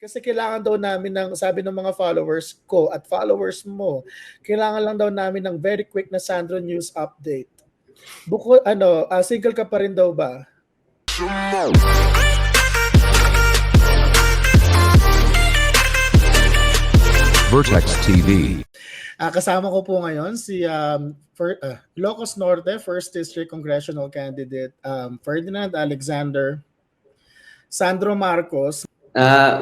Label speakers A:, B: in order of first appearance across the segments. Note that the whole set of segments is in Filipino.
A: Kasi kailangan daw namin ng, sabi ng mga followers ko at followers mo, kailangan lang daw namin ng very quick na Sandro News update. Single ka pa rin daw ba?
B: Vertex TV.
A: Kasama ko po ngayon si Ilocos Norte 1st District Congressional Candidate Ferdinand Alexander Sandro Marcos.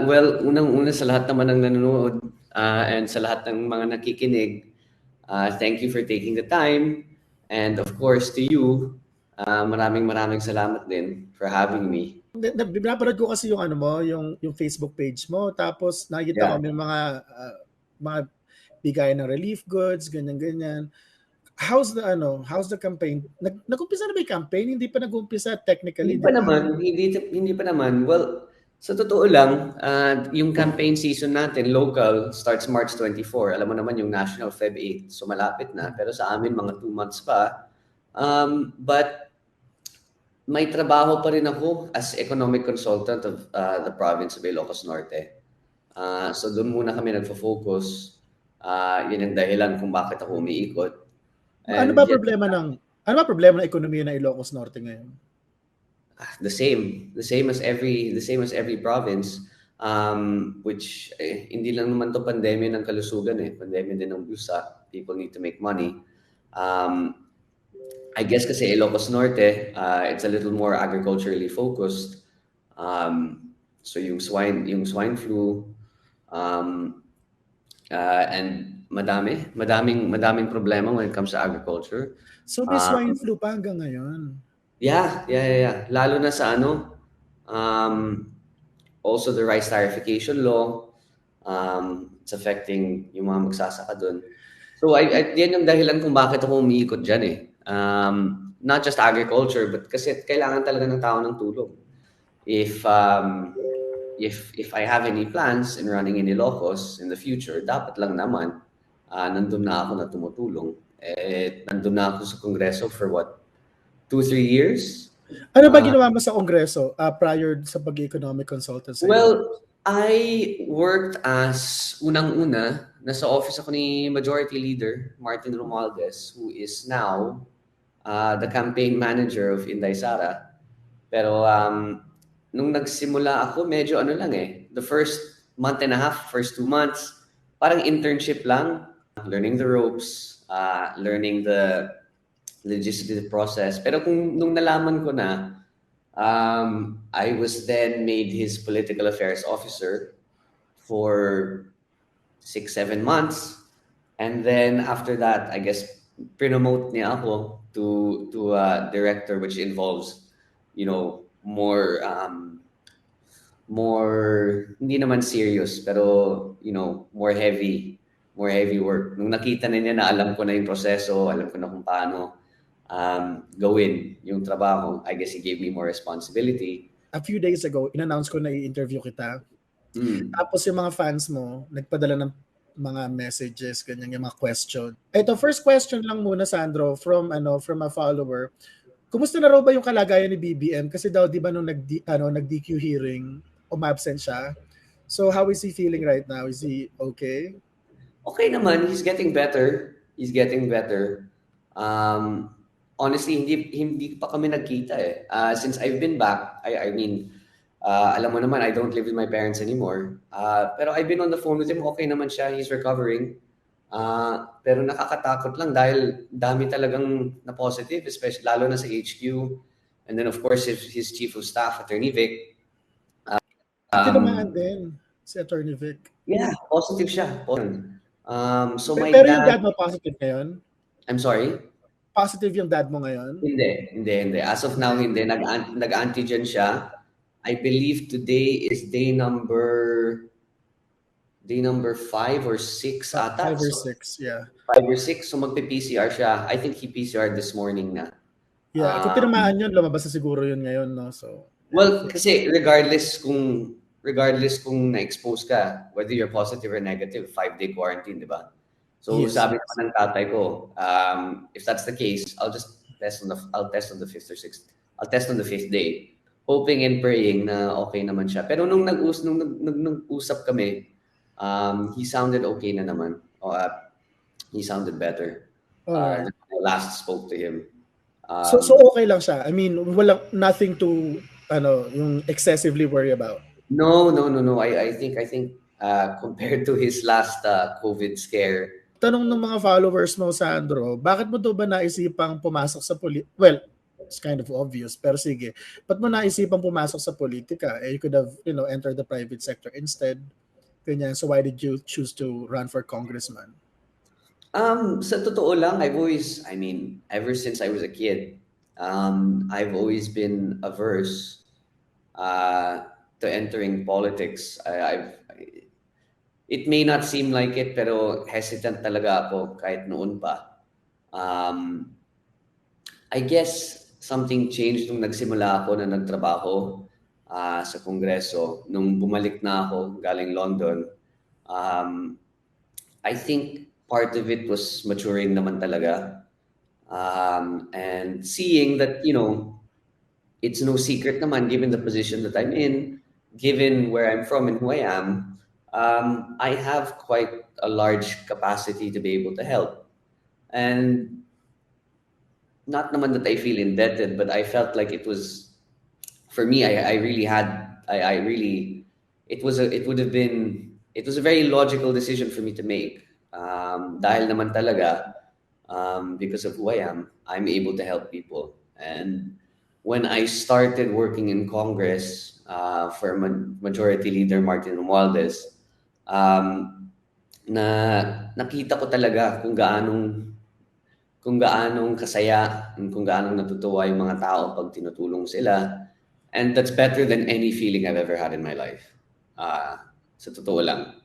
C: Well, unang-una sa lahat naman ng nanonood and sa lahat ng mga nakikinig, thank you for taking the time. And of course, to you, maraming salamat din for having me.
A: Binapanood ko kasi yung yung Facebook page mo, tapos nakita ko may mga bigay ng relief goods, ganyan. How's the campaign? Nag-umpisa na ba yung campaign? Hindi pa nag-umpisa technically.
C: Hindi pa naman. Well, sa totoo lang, yung campaign season natin, local, starts March 24. Alam mo naman yung National Feb 8, so malapit na. Pero sa amin, mga 2 months pa. But may trabaho pa rin ako as economic consultant of the province of Ilocos Norte. So doon muna kami nagfo-focus. Yun ang dahilan kung bakit ako umiikot.
A: Ano ba problema ng ekonomiya ng Ilocos Norte ngayon?
C: The same as every province, which hindi lang naman to pandemya ng kalusugan pandemya din ng bulsa. People need to make money. I guess kasi Ilocos Norte, it's a little more agriculturally focused. So yung swine flu, and madaming problema when it comes to agriculture.
A: So may swine flu pa hanggang ngayon?
C: Yeah. Lalo na sa also the rice tarification law, it's affecting yung mga magsasaka doon. So yan yung dahilan kung bakit ako umiikot dyan not just agriculture, but kasi kailangan talaga ng tao ng tulong. If I have any plans in running in Ilocos in the future, dapat lang naman nandun na ako na tumutulong. Nandun na ako sa Kongreso for 2-3 years.
A: Ano ba ginawa mo sa Kongreso prior sa pag-economic consultant?
C: Well, I worked as unang-una, nasa office ako ni Majority Leader Martin Romualdez, who is now the campaign manager of Inday Sara. Pero nung nagsimula ako, medyo the first month and a half, first 2 months, parang internship lang, learning the ropes, learning the legislative process. Pero nung nalaman ko na, I was then made his political affairs officer for 6-7 months. And then after that, I guess, promote niya ako to director, which involves, more hindi naman serious, pero, more heavy work. Nung nakita na niya na alam ko na yung proseso, alam ko na kung paano gawin yung trabaho, I guess he gave me more responsibility.
A: A few days ago, in-announce ko na i-interview kita. Tapos yung mga fans mo, nagpadala ng mga messages, ganyan, yung mga question. Ito, first question lang muna, Sandro, from a follower. Kumusta na raw ba yung kalagayan ni BBM? Kasi daw, di ba, nung nag-DQ hearing, umabsent siya. So, how is he feeling right now? Is he okay?
C: Okay naman. He's getting better. Honestly, hindi pa kami nagkita since I've been back. I mean, alam mo naman, I don't live with my parents anymore. Pero I've been on the phone with him. Okay naman siya. He's recovering. Pero nakakatakot lang dahil dami talagang na positive, especially lalo na sa HQ. And then of course, his chief of staff, Attorney Vic.
A: Tinamaan din si Attorney Vic.
C: Yeah, positive siya. So my
A: Pero
C: dad,
A: yung dad mo positive ngayon?
C: I'm sorry?
A: Positive yung dad mo ngayon?
C: Hindi. As of now, hindi. Nag-antigen siya. I believe today is day number 5 or 6 ata.
A: 5 or 6, yeah.
C: 5 or 6, so magpe-PCR siya. I think he PCR this morning na.
A: Yeah, kung tinamaan yun, lumabas na siguro yun ngayon, no? So,
C: well, kasi regardless kung na-expose ka, whether you're positive or negative, 5-day quarantine, di ba? So
A: yes,
C: sabi naman ng tatay ko, if that's the case, I'll test on the 5th or 6th. I'll test on the 5th day. hoping and praying na okay naman siya. Pero nung nag-usap kami, he sounded okay na naman. He sounded better.
A: Alright.
C: When I last spoke to him.
A: So okay lang siya. I mean, walang nothing to yung excessively worry about.
C: No. I think compared to his last COVID scare.
A: Tanong ng mga followers mo, Sandro, bakit mo daw ba naisipang pumasok sa well, it's kind of obvious, pero sige. Ba't mo naisipang pumasok sa politika? You could have, entered the private sector instead. Ganyan. So why did you choose to run for congressman?
C: Sa totoo lang, ever since I was a kid, I've always been averse to entering politics. It may not seem like it, pero hesitant talaga ako kahit noon pa. I guess something changed nung nagsimula ako na nagtrabaho sa Kongreso. Nung bumalik na ako galing London, I think part of it was maturing naman talaga. And seeing that, it's no secret naman given the position that I'm in, given where I'm from and who I am, I have quite a large capacity to be able to help. And not naman that I feel indebted, but I felt like it was, for me, it was a very logical decision for me to make. Dahil naman talaga, because of who I am, I'm able to help people. And when I started working in Congress for Majority Leader Martin Romualdez, nakita ko talaga kung gaanong kasaya, kung gaanong natutuwa yung mga tao pag tinutulong sila. And that's better than any feeling I've ever had in my life. Sa totoo lang.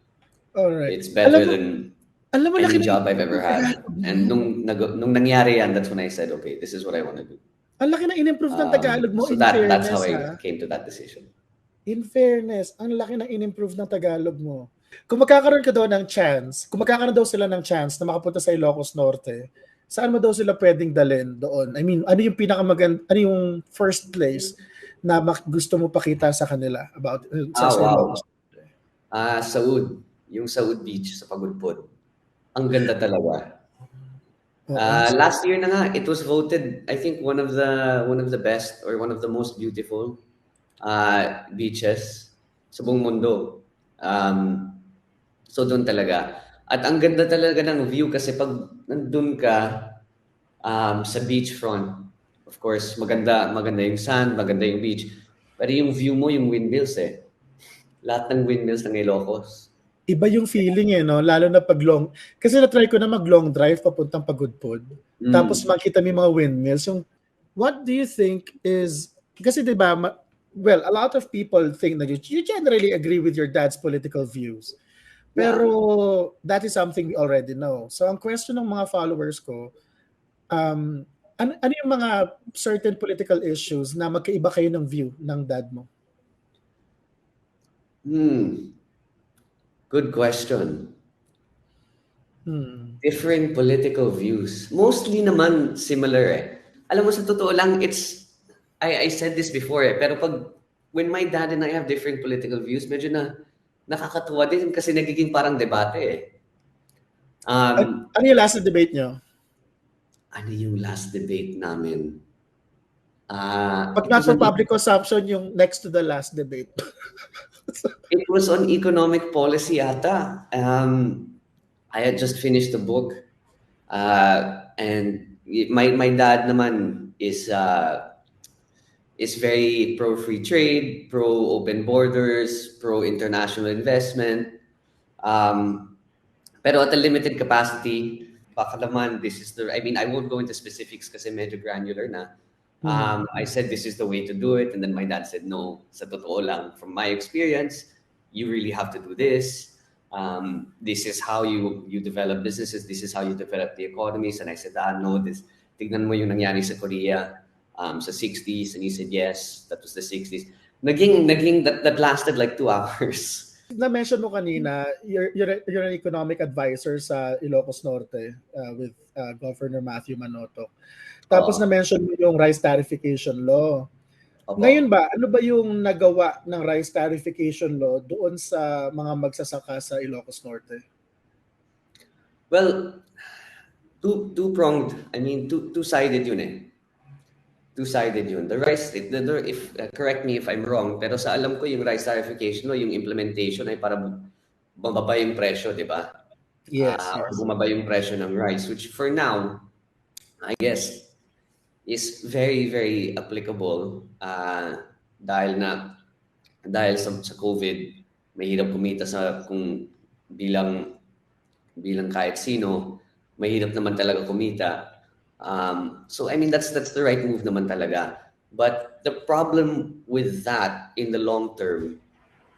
A: Alright.
C: It's better than any job I've ever had. And nung nangyari yan, that's when I said, okay, this is what I want to do.
A: Ang laki na in-improve ng Tagalog mo.
C: So that's how I came to that decision.
A: In fairness, ang laki na in-improve ng Tagalog mo. Kung magkakaroon ka daw ng chance, kung magkakaroon daw sila ng chance na makapunta sa Ilocos Norte, saan mo daw sila pwedeng dalhin doon? I mean, ano yung ano yung first place na gusto mo pakita sa kanila about sa Ilocos Norte?
C: Saud. Yung Saud Beach sa Pagudpud. Ang ganda talaga. Last year na nga, it was voted, I think, one of the best or one of the most beautiful beaches sa buong mundo. So doon talaga. At ang ganda talaga ng view kasi pag nandun ka sa beachfront, of course, maganda yung sand, maganda yung beach. Pero yung view mo, yung windmills Lahat ng windmills ng Ilocos.
A: Iba yung feeling no? Lalo na pag kasi na-try ko na mag-long drive papuntang Pagudpud. Tapos makita mo yung mga windmills. What do you think is, kasi diba, well, a lot of people think that you generally agree with your dad's political views. Pero that is something we already know. So ang question ng mga followers ko, ano yung mga certain political issues na magkaiba kayo ng view ng dad mo?
C: Good question. Different political views. Mostly naman similar Alam mo, sa totoo lang, I said this before pero when my dad and I have different political views, medyo nakakatuwa din kasi nagiging parang debate
A: Ano yung last debate nyo?
C: Ano yung last debate namin?
A: Pag not for public consumption, yung next to the last debate.
C: It was on economic policy ata. I had just finished the book. And my dad naman is very pro free trade, pro open borders, pro international investment. Pero at a limited capacity, baka naman I won't go into specifics kasi medyo granular na. I said this is the way to do it, and then my dad said no. Sa totoo lang, from my experience, you really have to do this. This is how you develop businesses. This is how you develop the economies. And I said, no, tignan mo yung nangyari sa Korea sa 60s. And he said, yes, that was the 60s. That lasted like 2 hours.
A: Na-mention mo kanina, you're an economic advisor sa Ilocos Norte with Governor Matthew Manotoc. Tapos na-mention mo yung rice tarification law.
C: Opo.
A: Ngayon ba, ano ba yung nagawa ng rice tarification law doon sa mga magsasaka sa Ilocos Norte?
C: Well, two-pronged. I mean, two-sided yun eh. Two-sided yun. The rice, if correct me if I'm wrong, pero sa alam ko yung rice tarification law, yung implementation ay para bumaba yung presyo, di ba?
A: Yes,
C: Or
A: yes.
C: bumaba yung presyo ng rice, which for now, I guess, is very, very applicable dahil sa COVID, mahirap kumita kung bilang kahit sino, mahirap naman talaga kumita. So I mean that's the right move naman talaga. But the problem with that in the long term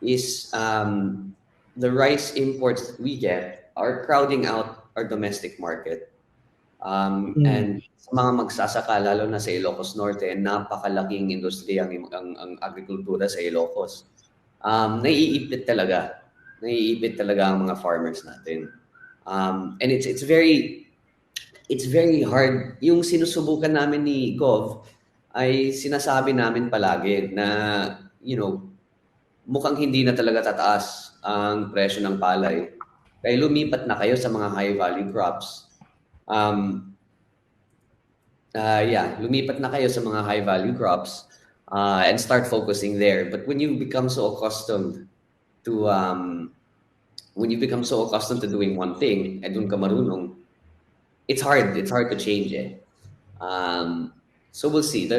C: is the rice imports that we get are crowding out our domestic market. And sa mga magsasaka, lalo na sa Ilocos Norte, napakalaking industriya ang agrikultura sa Ilocos. Naiipit talaga. Naiipit talaga ang mga farmers natin. And it's very hard. Yung sinusubukan namin ni Gov ay sinasabi namin palagi na, mukhang hindi na talaga tataas ang presyo ng palay. Kaya lumipat na kayo sa mga high-value crops. Lumipat na kayo sa mga high-value crops and start focusing there. But when you become so accustomed to doing one thing and dun ka marunong, it's hard to change it. So we'll see.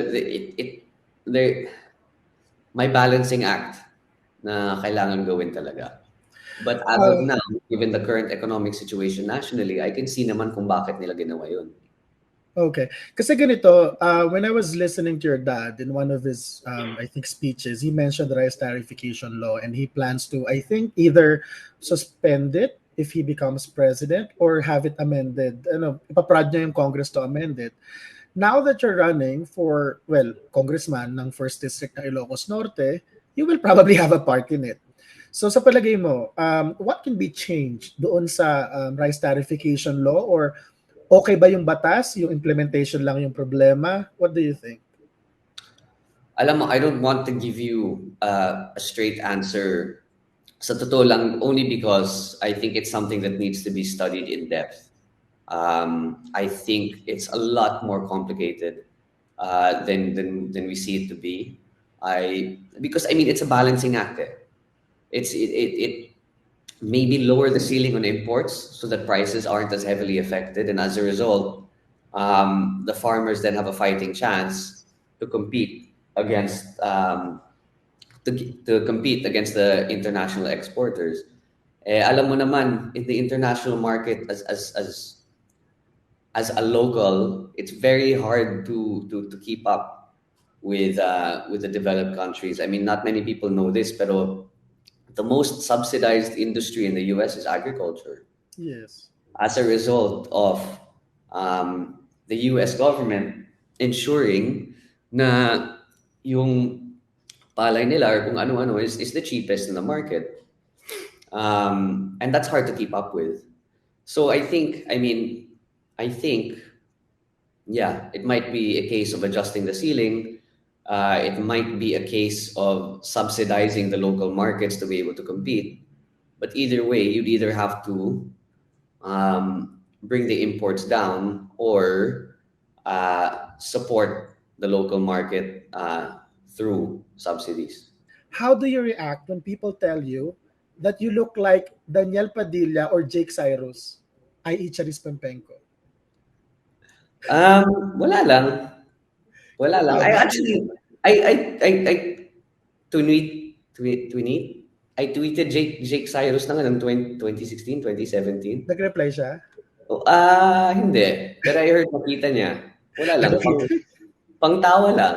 C: May balancing act na kailangan gawin talaga. But as of now, given the current economic situation nationally, I can see naman kung bakit nila ginawa yun.
A: Okay. Kasi ganito, when I was listening to your dad in one of his, I think, speeches, he mentioned the rice tarification law and he plans to, I think, either suspend it if he becomes president or have it amended. Ipaprod niya yung Congress to amend it. Now that you're running for, congressman ng 1st District ng Ilocos Norte, you will probably have a part in it. So sa palagay mo, what can be changed doon sa rice tarification law, or okay ba yung batas, yung implementation lang yung problema? What do you think?
C: Alam mo, I don't want to give you a straight answer sa totoo lang, only because I think it's something that needs to be studied in depth. I think it's a lot more complicated than we see it to be. Because it's a balancing act. It maybe lower the ceiling on imports so that prices aren't as heavily affected, and as a result, the farmers then have a fighting chance to compete against the international exporters. Alam mo naman, in the international market, as a local, it's very hard to keep up with the developed countries. I mean, not many people know this, pero the most subsidized industry in the US is agriculture.
A: Yes.
C: As a result of the US government ensuring na yung palay nila or kung ano-ano is the cheapest in the market. And that's hard to keep up with. So I think, it might be a case of adjusting the ceiling. It might be a case of subsidizing the local markets to be able to compete. But either way, you'd either have to bring the imports down or support the local market through subsidies.
A: How do you react when people tell you that you look like Daniel Padilla or Jake Cyrus, i.e. Charis Pempenco?
C: Wala lang. I tweeted Jake Cyrus na nga ng 2016, 2017.
A: Nag-reply siya?
C: Hindi. Pero I heard nakita niya. Wala lang. Pangtawa lang.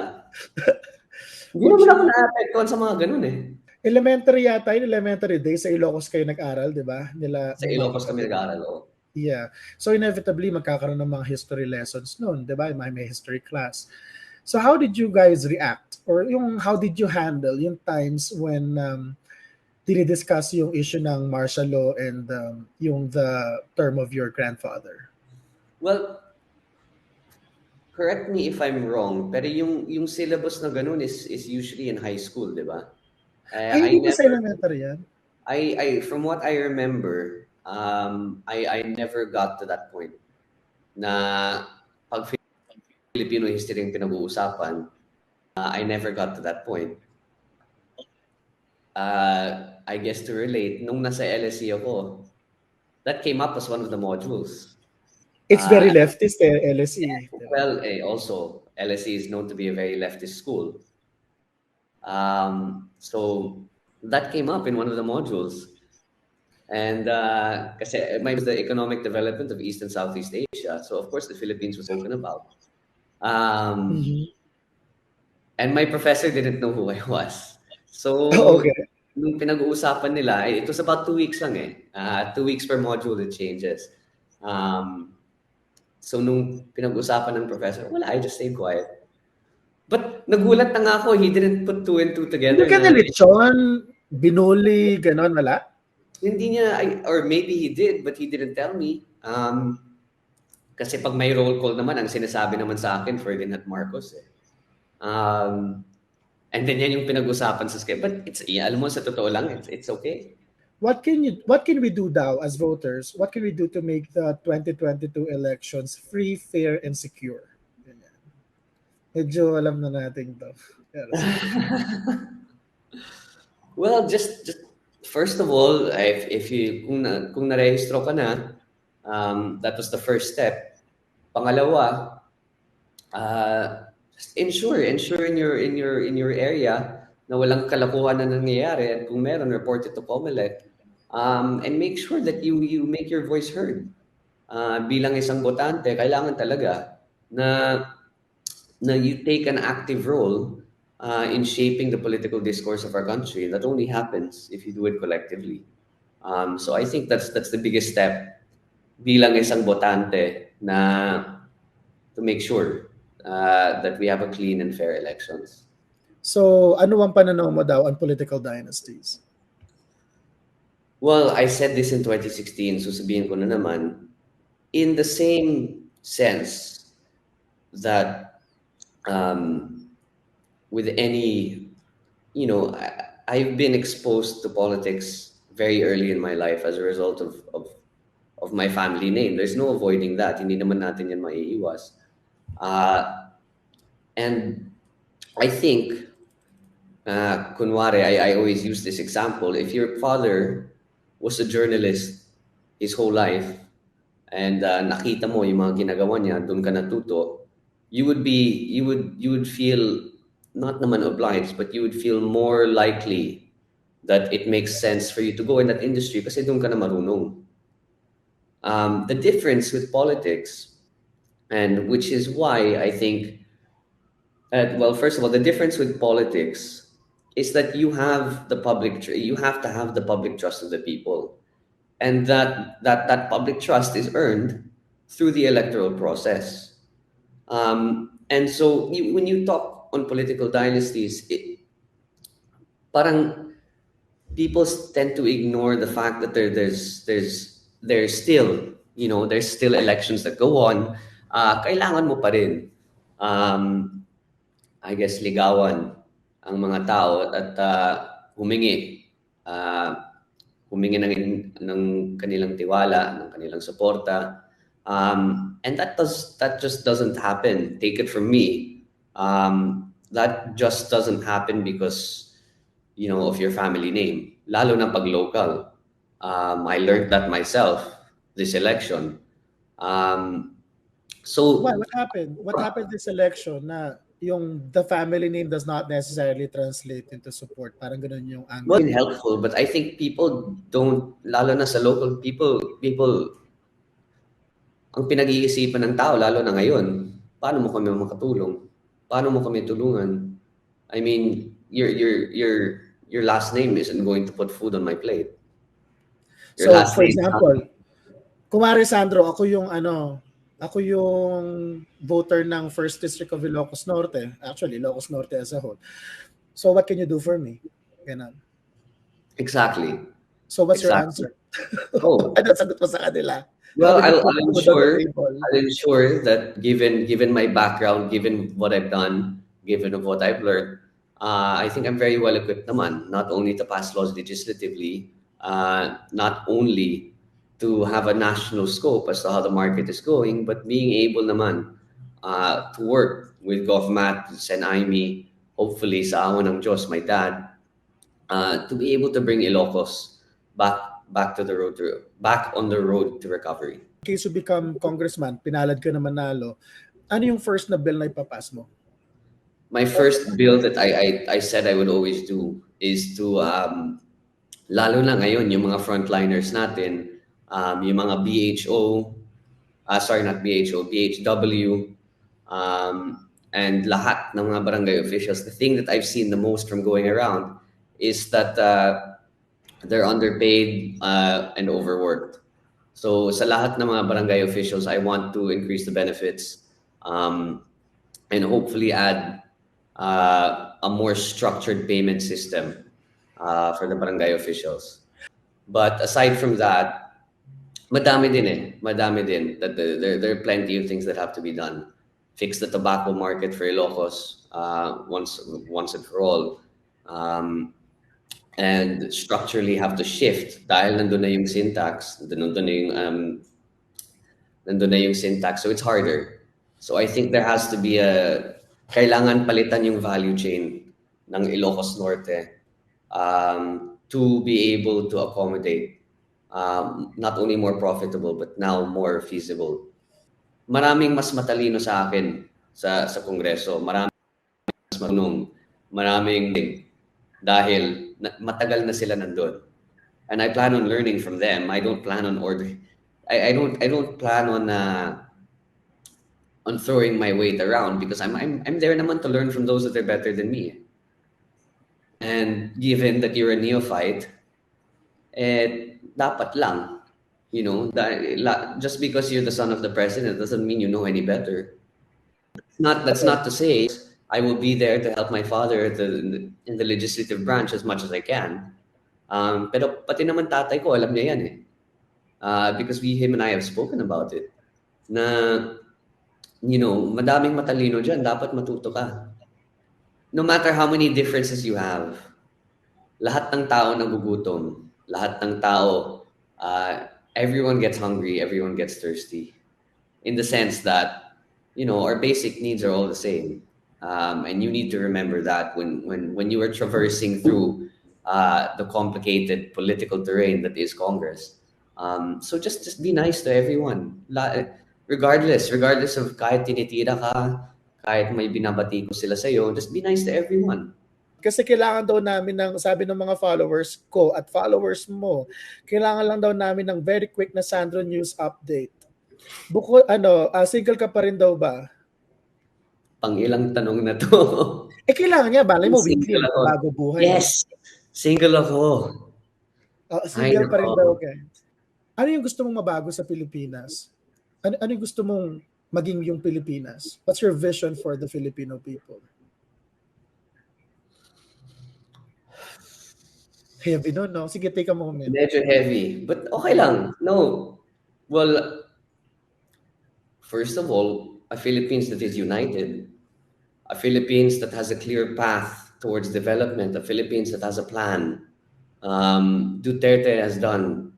C: Hindi naman ako na-apektuhan sa mga ganun eh.
A: Elementary yata yun, elementary days. Sa Ilocos kayo nag-aral, di ba?
C: Sa Ilocos kami nag-aaral, oo.
A: Yeah. So inevitably, magkakaroon ng mga history lessons noon, di ba? May history class. So how did you guys react? Or how did you handle yung times when dinidiscuss yung issue ng martial law and the term of your grandfather?
C: Well, correct me if I'm wrong, pero yung syllabus na ganun is usually in high school, di ba?
A: Ay, hindi ba sa elementary yan?
C: From what I remember, I never got to that point na pag Filipino history yung pinag-uusapan. I never got to that point. I guess to relate, nung nasa LSE ako, that came up as one of the modules.
A: It's very leftist, LSE.
C: Well, also, LSE is known to be a very leftist school. So that came up in one of the modules. And kasi it was the economic development of East and Southeast Asia. So of course the Philippines was spoken about. And my professor didn't know who I was. So nung pinag-uusapan nila, it was about 2 weeks lang 2 weeks per module it changes. So nung pinag-usapan ng professor, well, I just stayed quiet. But nagulat na nga ako, he didn't put 2 and 2 together.
A: Hindi ka nalitsyon, binuli, ganon, wala?
C: Hindi niya, or maybe he did, but he didn't tell me. Kasi pag may roll call naman, ang sinasabi naman sa akin, Ferdinand Marcos. And then yan yung pinag-usapan sa script. But alam mo, sa totoo lang, it's okay.
A: What can we do now as voters? What can we do to make the 2022 elections free, fair, and secure? Medyo alam na natin to.
C: Well, just first of all, if you kung narehistro ka na, that was the first step. Pangalawa, just ensure in your area na walang kalokohan na nangyayari, and kung meron, report it to COMELEC, and make sure that you make your voice heard. Bilang isang botante, kailangan talaga na you take an active role in shaping the political discourse of our country. That only happens if you do it collectively. So I think that's the biggest step bilang isang botante na to make sure that we have a clean and fair elections.
A: So ano ang pananaw mo daw on political dynasties?
C: Well, I said this in 2016, so sabihin ko na naman, in the same sense that with any, I've been exposed to politics very early in my life as a result of my family name. There's no avoiding that. Hindi naman natin yan maiiwas. And I think, kunwari, I always use this example. If your father was a journalist his whole life, and nakita mo yung mga ginagawa niya, doon ka natuto, you would feel not naman obliged, but you would feel more likely that it makes sense for you to go in that industry kasi doon ka na marunong. The difference with politics, and which is why I think, first of all, the difference with politics is that you have to have the public trust of the people, and that public trust is earned through the electoral process. And so when you talk on political dynasties, parang people tend to ignore the fact that there's still elections that go on. Kailangan mo pa rin, I guess, ligawan ang mga tao at humingi ng kanilang tiwala, ng kanilang suporta. And that just doesn't happen. Take it from me. That just doesn't happen because, of your family name. Lalo na pag local. I learned that myself this election. So
A: what happened? What happened this election na the family name does not necessarily translate into support? Parang ganun yung angle.
C: Well, helpful, but I think people don't, lalo na sa local people ang pinag-iisipan ng tao, lalo na ngayon, paano mo kami makatulong? Paano mo kami tulungan? I mean, your last name isn't going to put food on my plate.
A: So, for example, kumare Sandro, ako yung voter ng 1st District of Ilocos Norte. Actually, Ilocos Norte as a whole. So, what can you do for me? Ganun.
C: Exactly.
A: So, what's your answer? Ano sagot mo sa kanila?
C: Well,
A: How would you
C: I'll,
A: put
C: I'll
A: food on the
C: ensure
A: table?
C: I'll ensure that given my background, given what I've done, given of what I've learned, I think I'm very well equipped naman, not only to pass laws legislatively, not only to have a national scope as to how the market is going, but being able naman to work with GovMat, Sen Aimee, hopefully sa awan ng Diyos, my dad, to be able to bring Ilocos back on the road to recovery.
A: In case you become congressman, pinalad ka na manalo, ano yung first na bill na ipapas mo?
C: My first bill that I said I would always do is to, lalo na ngayon, yung mga frontliners natin, yung mga BHO, sorry, not BHO, BHW, and lahat ng mga barangay officials. The thing that I've seen the most from going around is that they're underpaid and overworked. So sa lahat ng mga barangay officials, I want to increase the benefits and hopefully add a more structured payment system for the barangay officials. But aside from that, madami din. That there are plenty of things that have to be done. Fix the tobacco market for Ilocos once and for all. And structurally have to shift dahil nandun na yung syntax, nandun na yung syntax, so it's harder. So I think there has to be kailangan palitan yung value chain ng Ilocos Norte to be able to accommodate not only more profitable but now more feasible. Maraming mas matalino sa akin sa Kongreso, maraming mas marunong, maraming dahil matagal na sila nandun. And I plan on learning from them. I don't plan on ordering. I don't plan on throwing my weight around because I'm there naman to learn from those that are better than me. And given that you're a neophyte, dapat lang, you know, just because you're the son of the president doesn't mean you know any better. That's not to say I will be there to help my father in the legislative branch as much as I can. Pero pati naman tatay ko, alam niya yan eh. Because him and I have spoken about it. Na, you know, madaming matalino dyan, dapat matuto ka. No matter how many differences you have, lahat ng tao nagugutom. Lahat ng tao, everyone gets hungry, everyone gets thirsty. In the sense that, you know, our basic needs are all the same. And you need to remember that when you are traversing through the complicated political terrain that is Congress. So just be nice to everyone. Regardless of kahit tinitira ka, kahit may binabati ko sila sa'yo, just be nice to everyone.
A: Kasi kailangan daw namin ng, sabi ng mga followers ko at followers mo, kailangan lang daw namin ng very quick na Sandro News update. Single ka pa rin daw ba?
C: Pang-ilang tanong na to.
A: Kailangan niya, balay mo, weekly, bago buhay.
C: Yes! Single ako.
A: Single pa rin daw, okay. Ano yung gusto mong mabago sa Pilipinas? Ano yung gusto mong maging yung Pilipinas? What's your vision for the Filipino people? Heavy no? Sige, take a moment.
C: Medyo heavy. But okay lang. No. Well, first of all, a Philippines that is united. A Philippines that has a clear path towards development. A Philippines that has a plan. Duterte has done,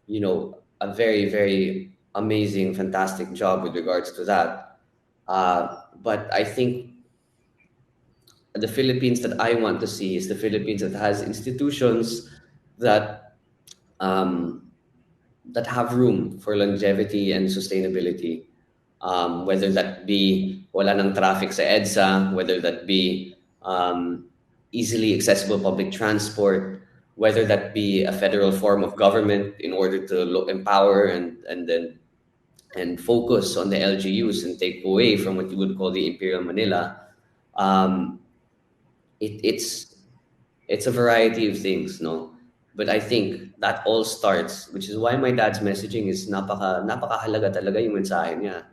C: you know, a very, very amazing, fantastic job with regards to that. But I think the Philippines that I want to see is the Philippines that has institutions that that have room for longevity and sustainability. Whether that be wala ng traffic sa EDSA, whether that be easily accessible public transport, whether that be a federal form of government in order to empower and focus on the LGUs and take away from what you would call the Imperial Manila. It's a variety of things, no? But I think that all starts, which is why my dad's messaging is napakahalaga talaga yung mensahe niya.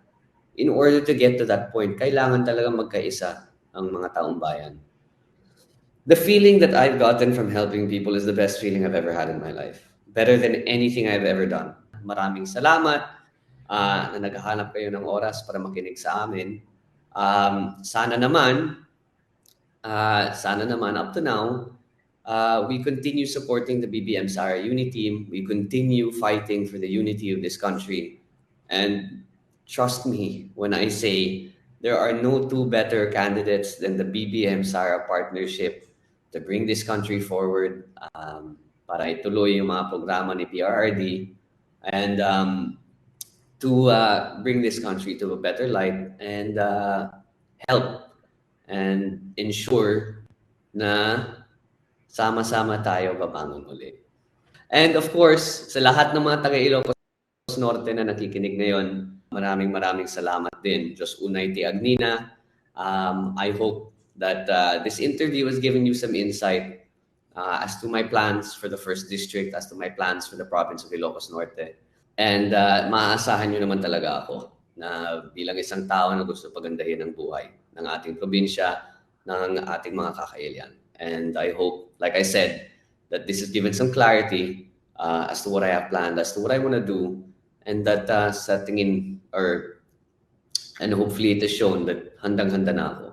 C: In order to get to that point, kailangan talaga magkaisa ang mga taong bayan. The feeling that I've gotten from helping people is the best feeling I've ever had in my life. Better than anything I've ever done. Maraming salamat na naghahanap kayo ng oras para makinig sa amin. Sana naman up to now, we continue supporting the BBM Sara Uni team. We continue fighting for the unity of this country. And trust me when I say there are no two better candidates than the BBM Sara partnership to bring this country forward, para ituloy yung mga programa ni PRRD, and to bring this country to a better light and help and ensure na sama-sama tayo babangon ulit. And of course, sa lahat ng mga taga Ilocos Norte na nakikinig ngayon, maraming salamat din. Diyos unay ti Agnina. I hope that this interview has given you some insight as to my plans for the 1st District, as to my plans for the province of Ilocos Norte. And maaasahan nyo naman talaga ako na bilang isang tao na gusto pagandahin ang buhay ng ating probinsya, ng ating mga kakailian. And I hope, like I said, that this has given some clarity as to what I have planned, as to what I want to do, and that sa tingin, and hopefully it has shown that handang-handa na ako